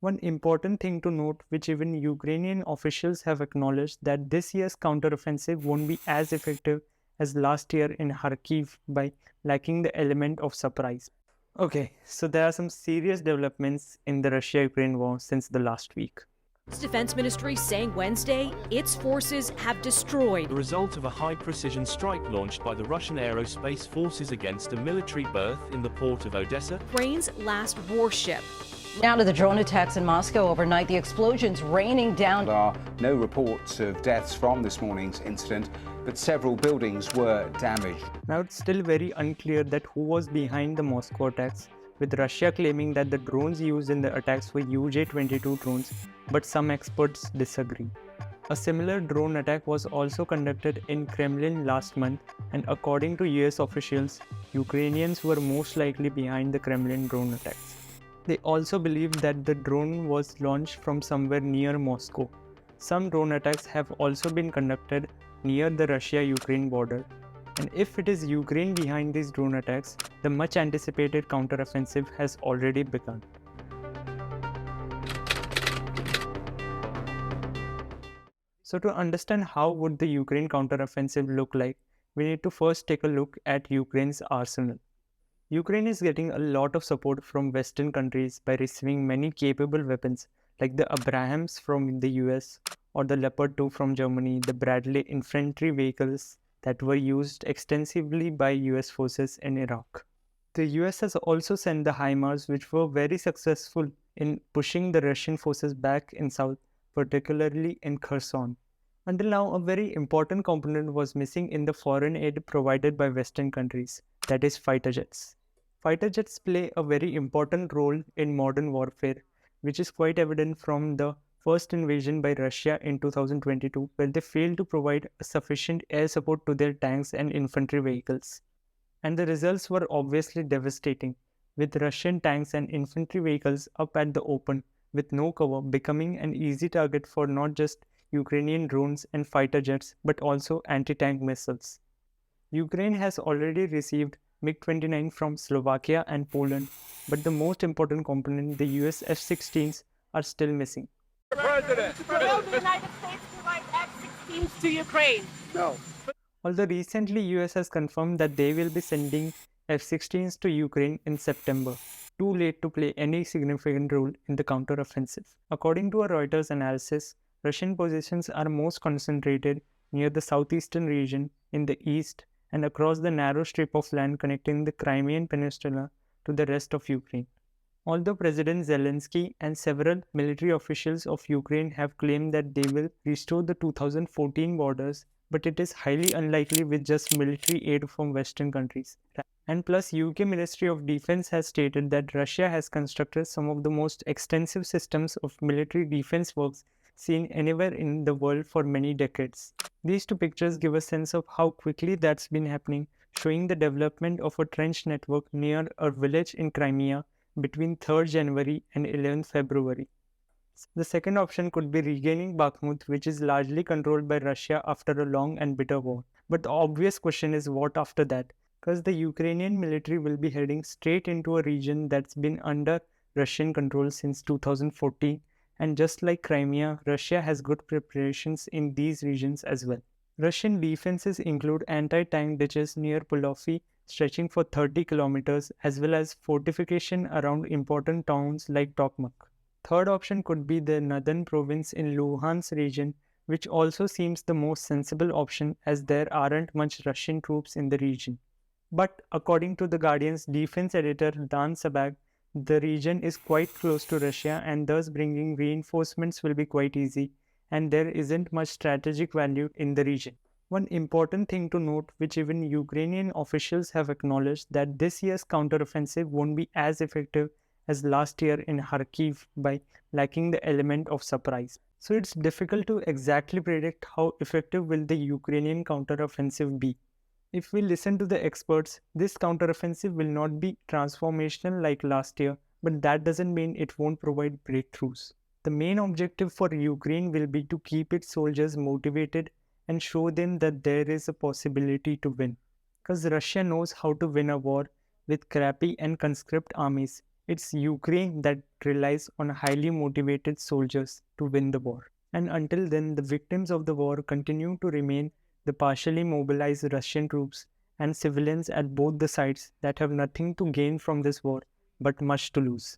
One important thing to note, which even Ukrainian officials have acknowledged, that this year's counteroffensive won't be as effective as last year in Kharkiv by lacking the element of surprise. Okay, so there are some serious developments in the Russia-Ukraine war since the last week. Defense Ministry saying Wednesday its forces have destroyed the result of a high-precision strike launched by the Russian aerospace forces against a military berth in the port of Odessa. Ukraine's last warship. Now to the drone attacks in Moscow overnight, the explosions raining down. There are no reports of deaths from this morning's incident, but several buildings were damaged. Now it's still very unclear that who was behind the Moscow attacks, with Russia claiming that the drones used in the attacks were UJ-22 drones, but some experts disagree. A similar drone attack was also conducted in Kremlin last month, and according to US officials, Ukrainians were most likely behind the Kremlin drone attacks. They also believe that the drone was launched from somewhere near Moscow. Some drone attacks have also been conducted near the Russia-Ukraine border. And if it is Ukraine behind these drone attacks, the much anticipated counteroffensive has already begun. So to understand how would the Ukraine counteroffensive look like, we need to first take a look at Ukraine's arsenal. Ukraine is getting a lot of support from Western countries by receiving many capable weapons like the Abrams from the US or the Leopard 2 from Germany, the Bradley infantry vehicles that were used extensively by US forces in Iraq. The US has also sent the HIMARS, which were very successful in pushing the Russian forces back in south, particularly in Kherson. Until now, a very important component was missing in the foreign aid provided by Western countries, that is fighter jets. Fighter jets play a very important role in modern warfare, which is quite evident from the first invasion by Russia in 2022, where they failed to provide sufficient air support to their tanks and infantry vehicles. And the results were obviously devastating, with Russian tanks and infantry vehicles up at the open with no cover becoming an easy target for not just Ukrainian drones and fighter jets but also anti-tank missiles. Ukraine has already received MiG-29 from Slovakia and Poland, but the most important component, the US F-16s, are still missing. President, will the United States provide F-16s to Ukraine? No. Although recently US has confirmed that they will be sending F-16s to Ukraine in September, too late to play any significant role in the counteroffensive. According to a Reuters analysis, Russian positions are most concentrated near the southeastern region, in the east, and across the narrow strip of land connecting the Crimean Peninsula to the rest of Ukraine. Although President Zelensky and several military officials of Ukraine have claimed that they will restore the 2014 borders, but it is highly unlikely with just military aid from Western countries. And plus, UK Ministry of Defense has stated that Russia has constructed some of the most extensive systems of military defense works seen anywhere in the world for many decades. These two pictures give a sense of how quickly that's been happening, showing the development of a trench network near a village in Crimea between 3rd January and 11th February. The second option could be regaining Bakhmut, which is largely controlled by Russia after a long and bitter war. But the obvious question is what after that? Because the Ukrainian military will be heading straight into a region that's been under Russian control since 2014. And just like Crimea, Russia has good preparations in these regions as well. Russian defenses include anti-tank ditches near Pulafi stretching for 30 kilometers, as well as fortification around important towns like Tokmak. Third option could be the northern province in Luhansk region, which also seems the most sensible option as there aren't much Russian troops in the region. But according to the Guardian's defense editor Dan Sabag, the region is quite close to Russia and thus bringing reinforcements will be quite easy, and there isn't much strategic value in the region. One important thing to note, which even Ukrainian officials have acknowledged, that this year's counteroffensive won't be as effective as last year in Kharkiv by lacking the element of surprise. So it's difficult to exactly predict how effective will the Ukrainian counteroffensive be. If we listen to the experts, this counteroffensive will not be transformational like last year, but that doesn't mean it won't provide breakthroughs. The main objective for Ukraine will be to keep its soldiers motivated and show them that there is a possibility to win. Because Russia knows how to win a war with crappy and conscript armies, It's Ukraine that relies on highly motivated soldiers to win the war. And until then, the victims of the war continue to remain the partially mobilized Russian troops and civilians at both the sides that have nothing to gain from this war but much to lose.